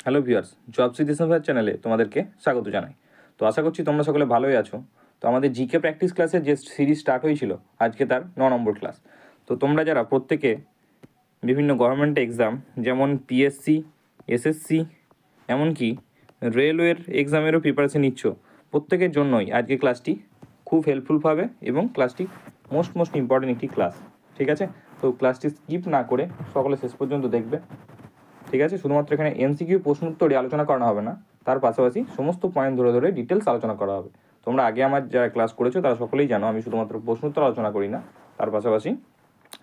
Hello viewers, job citizen চ্যানেলে তোমাদেরকে স্বাগত জানাই। তো আশা করছি তোমরা সকলে ভালোই আছো। তো আমাদের জিকে প্র্যাকটিস ক্লাসের যে সিরিজ স্টার্ট হয়েছিল আজকে তার 9 নম্বর ক্লাস। তো তোমরা যারা প্রত্যেকে বিভিন্ন গভর্নমেন্ট এক্সাম যেমন পিএসসি, এসএসসি, এমনকি রেলওয়ের এক্সামেরও প্রিপারেশন নিচ্ছ, প্রত্যেকের জন্যই আজকে ক্লাসটি খুব হেল্পফুল হবে এবং ক্লাসটি মোস্ট ইম্পর্টেন্ট একটি ক্লাস। ঠিক আছে, তো ক্লাসটি স্কিপ না করে সকলে শেষ পর্যন্ত দেখবে। ঠিক আছে, শুধুমাত্র এখানে এমসিকিউ প্রশ্ন উত্তরই আলোচনা করা হবে না, তার পাশাপাশি সমস্ত পয়েন্ট ধরে ধরে ডিটেলস আলোচনা করা হবে। তোমরা আগে আমার যারা ক্লাস করেছো তারা সকলেই জানো আমি শুধুমাত্র প্রশ্ন উত্তর আলোচনা করি না, তার পাশাপাশি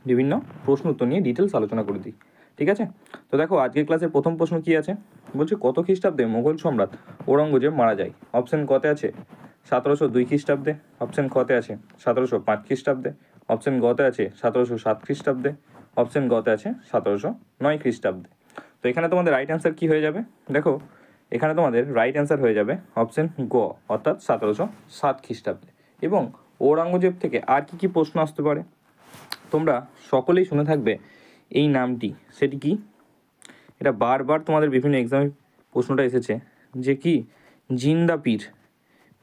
বিভিন্ন প্রশ্ন উত্তর নিয়ে ডিটেলস আলোচনা করে দিই। ঠিক আছে, তো দেখো আজকের ক্লাসের প্রথম প্রশ্ন কি আছে, বলছে কত খ্রিস্টাব্দে মোগল সম্রাট ঔরঙ্গজেব মারা যায়? অপশন কতে আছে 1702 খ্রিস্টাব্দে, অপশন খতে আছে 1705 খ্রিস্টাব্দে, অপশন গতে আছে 1707 খ্রিস্টাব্দে, অপশন গতে আছে 1709 খ্রিস্টাব্দে। তো এখানে তোমাদের রাইট অ্যান্সার কী হয়ে যাবে? দেখো এখানে তোমাদের রাইট অ্যান্সার হয়ে যাবে অপশন গ, অর্থাৎ 1707 খ্রিস্টাব্দে। এবং ঔরঙ্গজেব থেকে আর কি কি প্রশ্ন আসতে পারে তোমরা সকলেই শুনে থাকবে এই নামটি, সেটি কি? এটা বারবার তোমাদের বিভিন্ন এক্সামে প্রশ্নটা এসেছে যে কি জিন্দা পীর।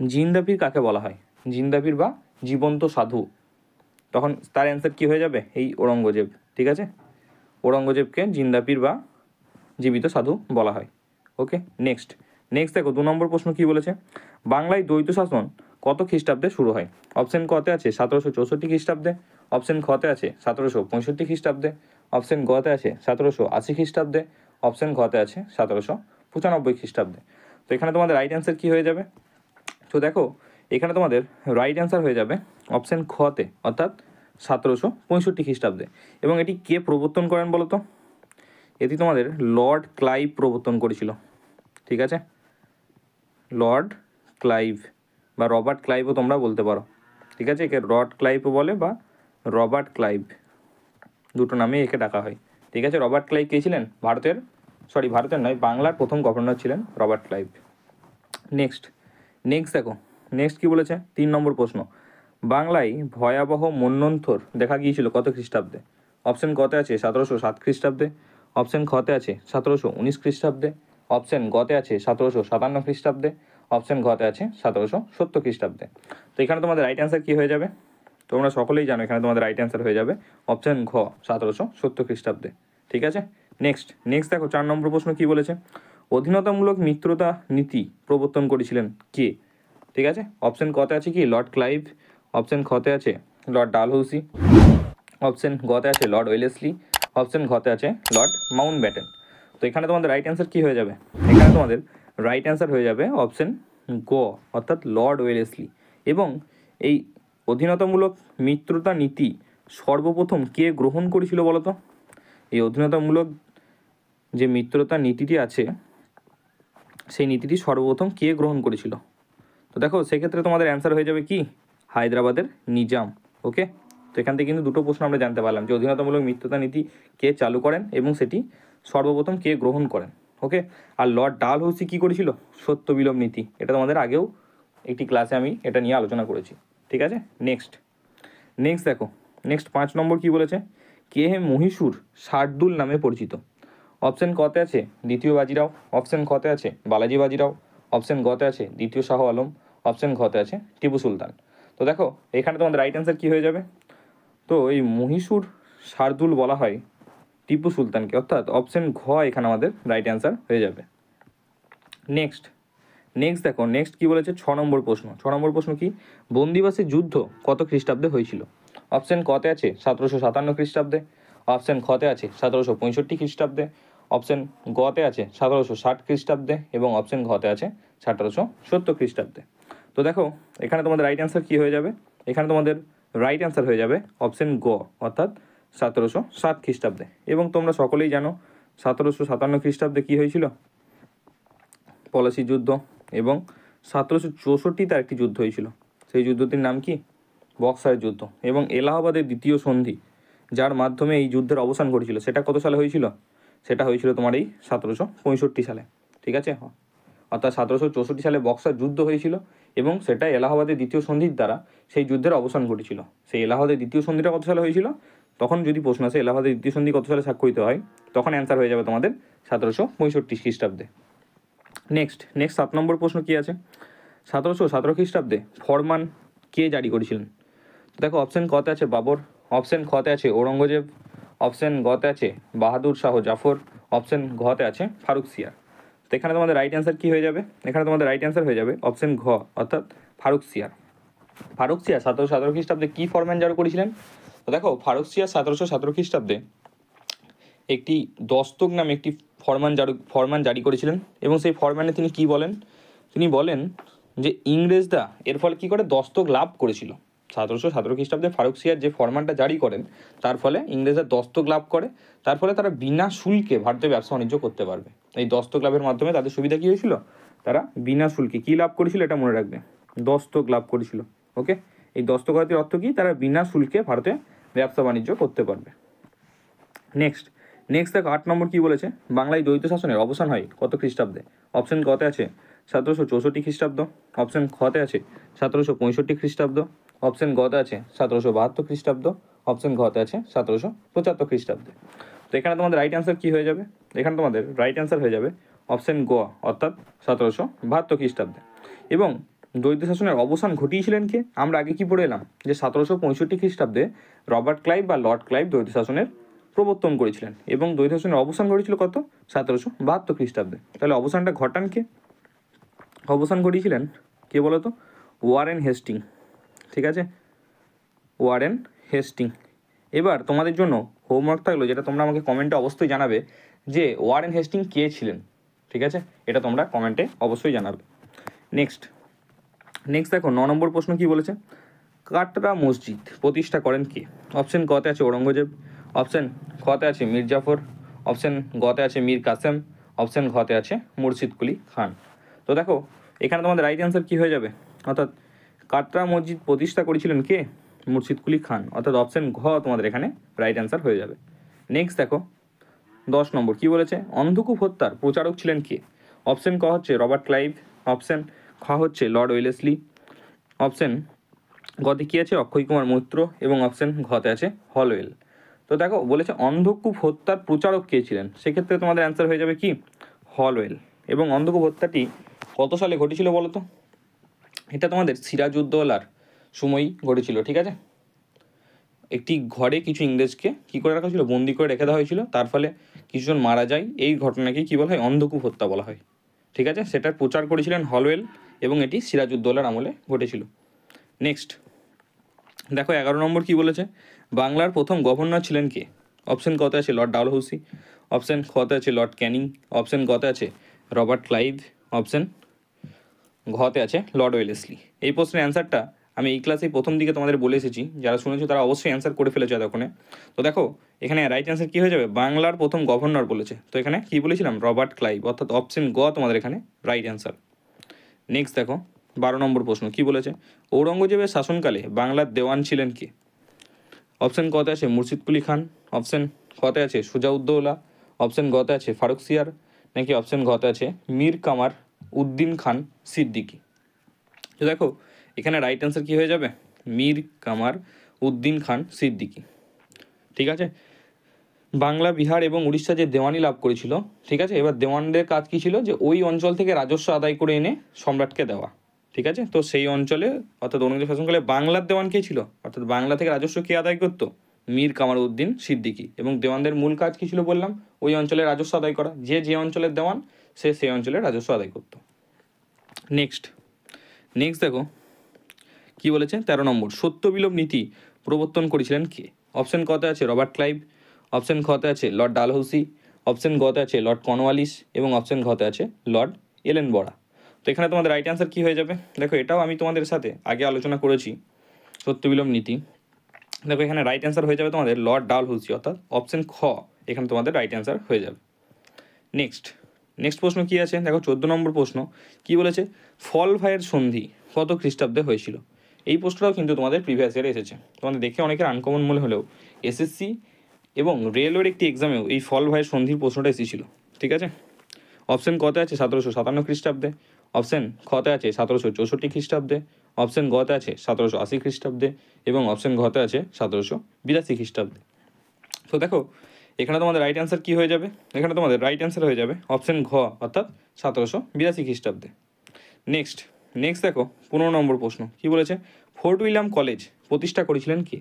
জিন্দা পীর কাকে বলা হয়? জিন্দা পীর বা জীবন্ত সাধু। তখন তার অ্যান্সার কী হয়ে যাবে? এই ঔরঙ্গজেব। ঠিক আছে, ঔরঙ্গজেবকে জিন্দা পীর বা জীবিত সাধু বলা হয়। ওকে, নেক্সট দেখো 2 নম্বর প্রশ্ন কি বলেছে, বাংলায় দ্বৈত শাসন কত খ্রিস্টাব্দে শুরু হয়? অপশন কতে আছে 1764 খ্রিস্টাব্দে, অপশন খতে আছে 1765 খ্রিস্টাব্দে, অপশন গতে আছে 1780 খ্রিস্টাব্দে, অপশন ঘতে আছে 1795 খ্রিস্টাব্দে। তো এখানে তোমাদের রাইট অ্যান্সার কী হয়ে যাবে? তো দেখো এখানে তোমাদের রাইট অ্যান্সার হয়ে যাবে অপশন খতে, অর্থাৎ 1765 খ্রিস্টাব্দে। এবং এটি কে প্রবর্তন করেন বলো তো? এটি তোমাদের লর্ড ক্লাইভ প্রবর্তন করেছিল। ঠিক আছে, লর্ড ক্লাইভ বা রবার্ট ক্লাইভও তোমরা বলতে পারো। ঠিক আছে, একে লর্ড ক্লাইভও বলে বা রবার্ট ক্লাইভ, দুটো নামেই একে ডাকা হয়। ঠিক আছে, রবার্ট ক্লাইভ কে ছিলেন? ভারতের নয়, বাংলার প্রথম গভর্নর ছিলেন রবার্ট ক্লাইভ। নেক্সট দেখো নেক্সট কী বলেছে? 3 নম্বর প্রশ্ন, বাংলায় ভয়াবহ মন্বন্তর দেখা গিয়েছিল কত খ্রিস্টাব্দে? অপশন কতে আছে 1707 খ্রিস্টাব্দে, অপশন খতে আছে 1719 খ্রিস্টাব্দে, অপশন গতে আছে 1757 খ্রিস্টাব্দে, অপশন ঘতে আছে 1770 খ্রিস্টাব্দে। তো এখানে তোমাদের রাইট অ্যান্সার কী হয়ে যাবে? তোমরা সকলেই জানো এখানে তোমাদের রাইট অ্যান্সার হয়ে যাবে অপশন ঘ 1770 খ্রিস্টাব্দে। ঠিক আছে, নেক্সট দেখো 4 নম্বর প্রশ্ন কি বলেছে, অধীনতামূলক মিত্রতা নীতি প্রবর্তন করেছিলেন কে? ঠিক আছে, অপশন কতে আছে কি লর্ড ক্লাইভ, অপশন খতে আছে লর্ড ডালহৌসি, অপশন গতে আছে লর্ড ওয়েলেসলি, অপশন ঘতে আছে লর্ড মাউন্ট ব্যাটেন। তো এখানে তোমাদের রাইট অ্যান্সার কী হয়ে যাবে? এখানে তোমাদের রাইট অ্যান্সার হয়ে যাবে অপশন গ, অর্থাৎ লর্ড ওয়েলেসলি। এবং এই অধীনতামূলক মিত্রতা নীতি সর্বপ্রথম কে গ্রহণ করেছিল বলো তো? এই অধীনতামূলক যে মিত্রতা নীতিটি আছে সেই নীতিটি সর্বপ্রথম কে গ্রহণ করেছিল? তো দেখো সেক্ষেত্রে তোমাদের অ্যান্সার হয়ে যাবে কি হায়দ্রাবাদের নিজাম। ওকে, তো এখান থেকে কিন্তু দুটো প্রশ্ন আমরা জানতে পারলাম যে অধীনতামূলক মিত্রতা নীতি কে চালু করেন এবং সেটি সর্বপ্রথম কে গ্রহণ করেন। ওকে, আর লর্ড ডালহৌসি কী করেছিল? সত্য বিলোপ নীতি। এটা তোমাদের আগেও একটি ক্লাসে আমি এটা নিয়ে আলোচনা করেছি। ঠিক আছে, নেক্সট দেখো 5 নম্বর কি বলেছে, কে হে মহীশূর শার্দুল নামে পরিচিত? অপশন কতে আছে দ্বিতীয় বাজিরাও, অপশন খতে আছে বালাজি বাজিরাও, অপশন গতে আছে দ্বিতীয় শাহ আলম, অপশন ঘতে আছে টিপু সুলতান। তো দেখো এখানে তোমাদের রাইট অ্যান্সার কী হয়ে যাবে? তো এই মহীশূর শার্দুল বলা হয় টিপু সুলতানকে, অর্থাৎ অপশন ঘ এখানে আমাদের রাইট অ্যান্সার হয়ে যাবে। নেক্সট দেখো কী বলেছে 6 নম্বর প্রশ্ন। 6 নম্বর প্রশ্ন কি, বন্দিবাসের যুদ্ধ কত খ্রিস্টাব্দে হয়েছিল? অপশন কতে আছে 1757 খ্রিস্টাব্দে, অপশন খতে আছে 1765 খ্রিস্টাব্দে, অপশন গতে আছে 1760 খ্রিস্টাব্দে এবং অপশন ঘতে আছে 1770 খ্রিস্টাব্দে। তো দেখো এখানে তোমাদের রাইট অ্যান্সার কী হয়ে যাবে? এখানে তোমাদের রাইট অ্যান্সার হয়ে যাবে অপশন গ, অর্থাৎ 1707 খ্রিস্টাব্দে। এবং তোমরা সকলেই জানো 1757 খ্রিস্টাব্দে কী হয়েছিল? পলাশির যুদ্ধ। এবং 1764 তার একটি যুদ্ধ হয়েছিল, সেই যুদ্ধটির নাম কি? বক্সার যুদ্ধ। এবং এলাহাবাদের দ্বিতীয় সন্ধি যার মাধ্যমে এই যুদ্ধের অবসান ঘটেছিল সেটা কত সালে হয়েছিল? সেটা হয়েছিল তোমার এই 1765 সালে। ঠিক আছে, অর্থাৎ 1764 সালে বক্সার যুদ্ধ হয়েছিল এবং সেটা এলাহাবাদের দ্বিতীয় সন্ধির দ্বারা সেই যুদ্ধের অবসান ঘটেছিল। সেই এলাহাবাদের দ্বিতীয় সন্ধিটা কত সালে হয়েছিল? তখন যদি প্রশ্ন আসে এলাহাবাদের দ্বিতীয় সন্ধি কত সালে স্বাক্ষরিত হয়, তখন অ্যান্সার হয়ে যাবে তোমাদের 1765 খ্রিস্টাব্দে। নেক্সট 7 নম্বর প্রশ্ন কী আছে, 1717 খ্রিস্টাব্দে ফরমান কে জারি করেছিলেন? দেখো অপশান কতে আছে বাবর, অপশান খতে আছে ঔরঙ্গজেব, অপশান গতে আছে বাহাদুর শাহ জাফর, অপশান ঘতে আছে ফারুক সিয়ার। তো এখানে তোমাদের রাইট অ্যান্সার কী হয়ে যাবে? এখানে তোমাদের রাইট অ্যান্সার হয়ে যাবে অপশান ঘ, অর্থাৎ ফারুক সিয়ার। ফারুক সিয়ার 1717 খ্রিস্টাব্দে কী ফরমান জারি করেছিলেন? তো দেখো ফারুক সিয়ার 1717 খ্রিস্টাব্দে একটি দস্তক নামে একটি ফরমান জারি করেছিলেন, এবং সেই ফরম্যানে তিনি কি বলেন? তিনি বলেন যে ইংরেজরা এর ফলে কী করে দস্তক লাভ করেছিল। 1717 খ্রিস্টাব্দে ফারুক সিয়ার যে ফরমানটা জারি করেন তার ফলে ইংরেজরা দস্তক লাভ করে, তার ফলে তারা বিনা শুল্কে ভারতে ব্যবসা বাণিজ্য করতে পারবে। এই দস্তক লাভের মাধ্যমে তাদের সুবিধা কী হয়েছিল? তারা বিনা শুল্কে কী লাভ করেছিল, এটা মনে রাখবে, দস্তক লাভ করেছিল। ওকে, এই দস্তক লাভের অর্থ কী? তারা বিনা শুল্কে ভারতে ব্যবসা বাণিজ্য করতে পারবে। নেক্সট দেখো 8 নম্বর কী বলেছে, বাংলায় দ্বৈত শাসনের অবসান হয় কত খ্রিস্টাব্দে? অপশান কতে আছে 1764 খ্রিস্টাব্দ, অপশান খতে আছে 1765 খ্রিস্টাব্দ, অপশান গতে আছে 1772 খ্রিস্টাব্দ, অপশান ঘতে আছে 1775 খ্রিস্টাব্দে। তো এখানে তোমাদের রাইট অ্যান্সার কী হয়ে যাবে? এখানে তোমাদের রাইট অ্যান্সার হয়ে যাবে অপশান গ, অর্থাৎ 1772 খ্রিস্টাব্দে। এবং দ্বৈত শাসনের অবসান ঘটিয়েছিলেন কে? আমরা আগে কি পড়ে এলাম যে 1765 খ্রিস্টাব্দে রবার্ট ক্লাইভ বা লর্ড ক্লাইভ দ্বৈত শাসনের প্রবর্তন করেছিলেন, এবং দ্বৈত শাসনের অবসান ঘটেছিল কত? 1772 খ্রিস্টাব্দে। তাহলে অবসানটা ঘটান কে? অবসান ঘটিয়েছিলেন কে বলো তো? Warren Hastings. ঠিক আছে, ওয়ারেন হেস্টিং। এবার তোমাদের জন্য হোমওয়ার্ক থাকলো, যেটা তোমরা আমাকে কমেন্টে অবশ্যই জানাবে, যে ওয়ারেন হেস্টিং কে ছিলেন। ঠিক আছে, এটা তোমরা কমেন্টে অবশ্যই জানাবে। নেক্সট দেখো 9 নম্বর প্রশ্ন কি বলেছে, কাটরা মসজিদ প্রতিষ্ঠা করেন কে? অপশান কতে আছে ঔরঙ্গজেব, অপশান খতে আছে মীর জাফর, অপশান গতে আছে মীর কাসেম, অপশান ঘতে আছে মুর্শিদ কুলি খান। তো দেখো এখানে তোমাদের রাইট অ্যান্সার কী হয়ে যাবে? অর্থাৎ কাটরা মসজিদ প্রতিষ্ঠা করেছিলেন কে? মুর্শিদ কুলি খান, অর্থাৎ অপশান ঘ তোমাদের এখানে রাইট অ্যান্সার হয়ে যাবে। নেক্সট দেখো 10 নম্বর কী বলেছে, অন্ধকূপ হত্যার প্রচারক ছিলেন কে? অপশান ক হচ্ছে রবার্ট ক্লাইভ, অপশান খ হচ্ছে লর্ড ওয়েলেসলি, অপশান গতে কী আছে অক্ষয় কুমার মৈত্র, এবং অপশান ঘতে আছে হলওয়েল। তো দেখো বলেছে অন্ধকূপ হত্যার প্রচারক কে ছিলেন, সেক্ষেত্রে তোমাদের অ্যান্সার হয়ে যাবে কি? হলওয়েল। এবং অন্ধকূপ হত্যাটি কত সালে ঘটেছিল বলো তো? এটা তোমাদের সিরাজউদ্দৌলার সময়ই ঘটেছিল। ঠিক আছে, একটি ঘরে কিছু ইংরেজকে কী করে রাখা ছিল? বন্দি করে রেখে দেওয়া হয়েছিল, তার ফলে কিছুজন মারা যায়। এই ঘটনাকে কী বলা হয়? অন্ধকূপ হত্যা বলা হয়। ঠিক আছে, সেটার প্রচার করেছিলেন হলওয়েল, এবং এটি সিরাজউদ্দৌলার আমলে ঘটেছিল। নেক্সট দেখো 11 নম্বর কী বলেছে, বাংলার প্রথম গভর্নর ছিলেন কে? অপশান কতে আছে লর্ড ডালহৌসি, অপশান খতে আছে লর্ড ক্যানিং, অপশান গতে আছে রবার্ট ক্লাইভ, অপশান ঘতে আছে লর্ড ওয়েলেসলি। এই প্রশ্নের অ্যান্সারটা আমি এই ক্লাসে প্রথম দিকে তোমাদের বলে এসেছি, যারা শুনেছো তারা অবশ্যই অ্যান্সার করে ফেলেছো এতক্ষণে। তো দেখো এখানে রাইট অ্যান্সার কী হয়ে যাবে? বাংলার প্রথম গভর্নর বলেছে, তো এখানে কী বলেছিলাম? রবার্ট ক্লাইভ, অর্থাৎ অপশান গ তোমাদের এখানে রাইট অ্যান্সার। নেক্সট দেখো 12 নম্বর প্রশ্ন কী বলেছে, ঔরঙ্গজেবের শাসনকালে বাংলার দেওয়ান ছিলেন কে? অপশান কতে আছে মুর্শিদ কুলি খান, অপশান খতে আছে সুজাউদ্দৌলা, অপশান গতে আছে ফারুক সিয়ার, নাকি অপশান ঘতে আছে মীর কামার উদ্দিন খান সিদ্দিকী। তো দেখো এখানে রাইট অ্যান্সার কী হয়ে যাবে? মীর কামার উদ্দিন খান সিদ্দিকী। ঠিক আছে, বাংলা, বিহার এবং উড়িষ্যা যে দেওয়ানি লাভ করেছিল, ঠিক আছে, এবার দেওয়ানদের কাজ কী ছিল? যে ওই অঞ্চল থেকে রাজস্ব আদায় করে এনে সম্রাটকে দেওয়া। ঠিক আছে, তো সেই অঞ্চলে অর্থাৎ ঔরঙ্গজেব শাসনকালে বাংলার দেওয়ান কে ছিল? অর্থাৎ বাংলা থেকে রাজস্ব কে আদায় করতো? মীর কামার উদ্দিন সিদ্দিকী। এবং দেওয়ানদের মূল কাজ কী ছিল বললাম? ওই অঞ্চলের রাজস্ব আদায় করা। যে অঞ্চলের দেওয়ান সে সেই অঞ্চলের রাজস্ব আদায় করতো। নেক্সট দেখো কী বলেছে 13 নম্বর, সত্যবিলোপ নীতি প্রবর্তন করেছিলেন কে? অপশান কতে আছে রবার্ট ক্লাইভ, অপশান খতে আছে লর্ড ডালহৌসি, অপশান গতে আছে লর্ড কর্নওয়ালিস, এবং অপশান ঘতে আছে লর্ড এলেন বরা। তো এখানে তোমাদের রাইট অ্যান্সার কী হয়ে যাবে? দেখো এটাও আমি তোমাদের সাথে আগে আলোচনা করেছি, সত্যবিলোপ নীতি। দেখো এখানে রাইট অ্যান্সার হয়ে যাবে তোমাদের লর্ড ডালহৌসি, অর্থাৎ অপশান খ এখানে তোমাদের রাইট অ্যান্সার হয়ে যাবে। নেক্সট প্রশ্ন কী আছে দেখো 14 নম্বর প্রশ্ন কী বলেছে, ফল ভাইয়ের সন্ধি কত খ্রিস্টাব্দে হয়েছিল? এই প্রশ্নটাও কিন্তু তোমাদের প্রিভিয়াস ইয়ারে এসেছে, তোমাদের দেখে অনেকের আনকমন মনে হলেও এসএসসি এবং রেলওয়ের একটি এক্সামেও এই ফল ভাইয়ের সন্ধির প্রশ্নটা এসেছিল। ঠিক আছে, অপশান কতে আছে 1757 খ্রিস্টাব্দে, অপশান খতে আছে 1764 খ্রিস্টাব্দে, অপশান গতে আছে 1780 খ্রিস্টাব্দে, এবং অপশান ঘতে আছে 1782 খ্রিস্টাব্দে। তো দেখো এখানে তোমাদের রাইট অ্যান্সার কী হয়ে যাবে? এখানে তোমাদের রাইট অ্যান্সার হয়ে যাবে অপশন ঘ, অর্থাৎ 1782 খ্রিস্টাব্দে। নেক্সট দেখো 15 নম্বর প্রশ্ন কী বলেছে? ফোর্ট উইলিয়াম কলেজ প্রতিষ্ঠা করেছিলেন কে?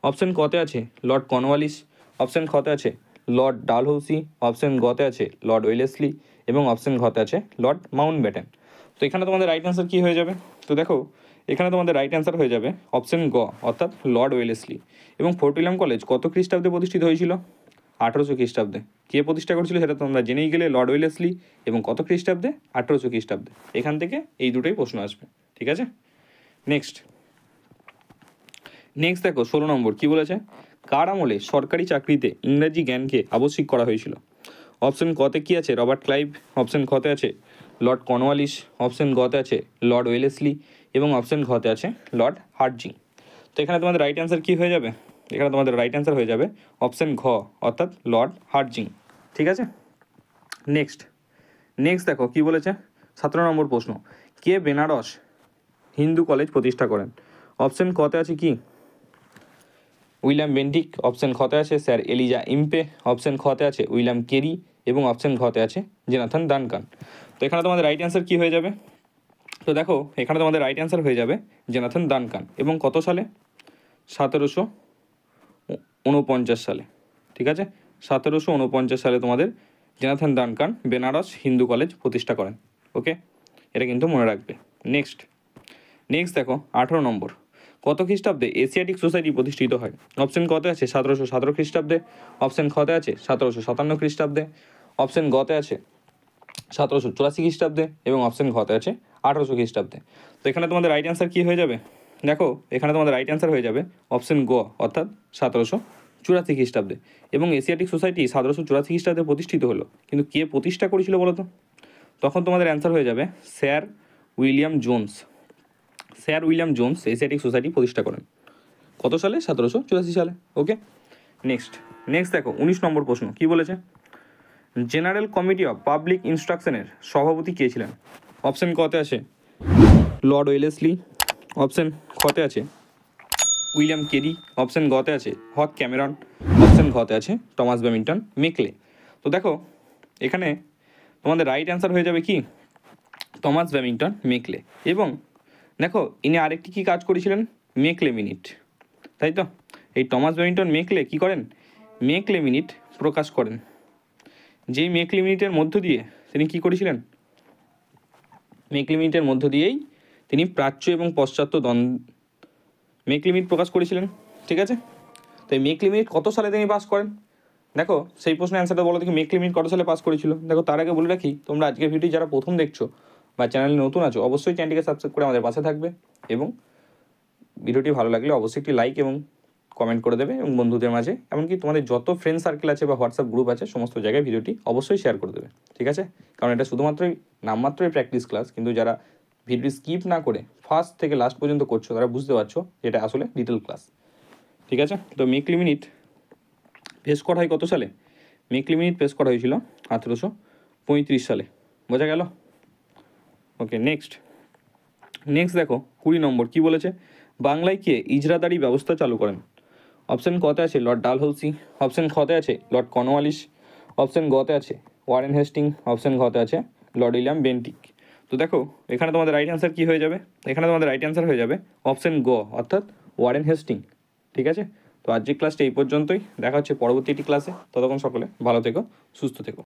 অপশন কতে আছে লর্ড কর্নওয়ালিস, অপশন খতে আছে লর্ড ডালহৌসি, অপশন গতে আছে লর্ড ওয়েলেসলি এবং অপশন ঘতে আছে লর্ড মাউন্টব্যাটেন। তো এখানে তোমাদের রাইট অ্যান্সার কী হয়ে যাবে? তো দেখো এখানে তোমাদের রাইট অ্যান্সার হয়ে যাবে অপশন গ, অর্থাৎ লর্ড ওয়েলেসলি। এবং ফোর্ট উইলিয়াম কলেজ কত খ্রিস্টাব্দে প্রতিষ্ঠিত হয়েছিল? 1800 খ্রিস্টাব্দে। কে প্রতিষ্ঠা করেছিল সেটা তোমরা জেনেই গেলে, লর্ড ওয়েলেসলি। এবং কত খ্রিস্টাব্দে? 1800 খ্রিস্টাব্দে। এখান থেকে এই দুটোই প্রশ্ন আসবে, ঠিক আছে? নেক্সট দেখো 16 নম্বর কী বলেছে? কার আমলে সরকারি চাকরিতে ইংরাজি জ্ঞানকে আবশ্যিক করা হয়েছিল? অপশন কতে কী আছে? রবার্ট ক্লাইভ, অপশন খতে আছে লর্ড কর্নওয়ালিস, অপশন গতে আছে লর্ড ওয়েলেসলি এবং অপশন ঘতে আছে লর্ড হার্জিং। তো এখানে তোমাদের রাইট অ্যান্সার কী হয়ে যাবে? এখানে তোমাদের রাইট অ্যান্সার হয়ে যাবে অপশন ঘ, অর্থাৎ লর্ড হার্জিং, ঠিক আছে? নেক্সট দেখো কী বলেছে? 17 নম্বর প্রশ্ন, কে বেনারস হিন্দু কলেজ প্রতিষ্ঠা করেন? অপশন কতে আছে কি? উইলিয়াম বেন্টিক, অপশন খতে আছে স্যার এলিজা ইম্পে, অপশন খতে আছে উইলিয়াম কেরি এবং অপশন ঘতে আছে জোনাথন ডানকান। তো এখানে তোমাদের রাইট অ্যান্সার কী হয়ে যাবে? তো দেখো এখানে তোমাদের রাইট অ্যান্সার হয়ে যাবে জোনাথন ডানকান। এবং কত সালে? 1749 সালে, ঠিক আছে? 1749 সালে তোমাদের Jonathan Duncan Benares Hindu college প্রতিষ্ঠা করেন। ওকে, এটা কিন্তু মনে রাখবে। নেক্সট দেখো 18 নম্বর, কত খ্রিস্টাব্দে এশিয়াটিক সোসাইটি প্রতিষ্ঠিত হয়? অপশন কতে আছে 1717 খ্রিস্টাব্দে, অপশন খতে আছে 1757 খ্রিস্টাব্দে, অপশন গতে আছে 1784 খ্রিস্টাব্দে এবং অপশন ঘতে আছে 1800 খ্রিস্টাব্দে। তো এখানে তোমাদের রাইট অ্যান্সার কী হয়ে যাবে? দেখো এখানে তোমাদের রাইট অ্যান্সার হয়ে যাবে অপশন গ, অর্থাৎ 1784 খ্রিস্টাব্দে। এবং এশিয়াটিক সোসাইটি 1784 খ্রিস্টাব্দে প্রতিষ্ঠিত হলো, কিন্তু কে প্রতিষ্ঠা করেছিল বলো তো? তখন তোমাদের অ্যান্সার হয়ে যাবে sir William Jones. Sir William Jones Asiatic society প্রতিষ্ঠা করেন। কত সালে? 1784 সালে। ওকে, নেক্সট দেখো 19 নম্বর প্রশ্ন কী বলেছে? জেনারেল কমিটি অফ পাবলিক ইনস্ট্রাকশনের সভাপতি কে ছিলেন? অপশন কতে আছে লর্ড ওয়েলেসলি, অপশন খতে আছে উইলিয়াম কেরি, অপশন গতে আছে হক ক্যামেরন, অপশন ঘতে আছে টমাস ব্যামিল্টন মেকলে। তো দেখো এখানে তোমাদের রাইট অ্যান্সার হয়ে যাবে কি? Thomas Babington Macaulay. এবং দেখো ইনি আরেকটি কী কাজ করেছিলেন? মেকলে মিনিট, তাই তো? এই টমাস ব্যামিল্টন মেকলে কী করেন? মেকলে মিনিট প্রকাশ করেন। যেই মেকলে মিনিটের মধ্য দিয়ে তিনি কী করেছিলেন? মেকলে মিনিটের মধ্য দিয়েই তিনি প্রাচ্য এবং পাশ্চাত্য মেকলে মিনিট প্রকাশ করেছিলেন, ঠিক আছে? তো এই মেকলে মিনিট কত সালে তিনি পাস করেন? দেখো সেই প্রশ্নের অ্যান্সারটা বলো দেখি, মেকলে মিনিট কত সালে পাস করেছিল? দেখো তার আগে বলে রাখি, তোমরা আজকের ভিডিও যারা প্রথম দেখছো বা চ্যানেলে নতুন আছো, অবশ্যই চ্যানেলটিকে সাবস্ক্রাইব করে আমাদের পাশে থাকবে এবং ভিডিওটি ভালো লাগলে অবশ্যই একটি লাইক এবং কমেন্ট করে দেবে এবং বন্ধুদের মাঝে, এমনকি তোমাদের যত ফ্রেন্ড সার্কেল আছে বা হোয়াটসঅ্যাপ গ্রুপ আছে সমস্ত জায়গায় ভিডিওটি অবশ্যই শেয়ার করে দেবে, ঠিক আছে? কারণ এটা শুধুমাত্রই নামমাত্রই প্র্যাকটিস ক্লাস, কিন্তু যারা ভিডিও স্কিপ না করে ফার্স্ট থেকে লাস্ট পর্যন্ত করছো তারা বুঝতে পারছো এটা আসলে ডিটেল ক্লাস, ঠিক আছে? তো মেকলে মিনিট পেশ করা হয় কত সালে? মেকলে মিনিট পেশ করা হয়েছিল 1835 সালে। বোঝা গেল? ওকে, নেক্সট দেখো 20 নম্বর কী বলেছে? বাংলায় কে ইজরাদারি ব্যবস্থা চালু করেন? অপশন কতে আছে লর্ড ডালহৌসি, অপশন খতে আছে লর্ড কর্নওয়ালিস, অপশন গতে আছে ওয়ারেন হেস্টিং, অপশন ঘতে আছে লর্ড উইলিয়াম বেন্টিক। তো দেখো এখানে তোমাদের রাইট অ্যান্সার কী হয়ে যাবে? এখানে তোমাদের রাইট অ্যান্সার হয়ে যাবে অপশন গ, অর্থাৎ ওয়ারেন হেস্টিং, ঠিক আছে? তো আজকের ক্লাসটা এই পর্যন্তই, দেখা হচ্ছে পরবর্তী একটি ক্লাসে। ততক্ষণ সকলে ভালো থেকো, সুস্থ থেকো।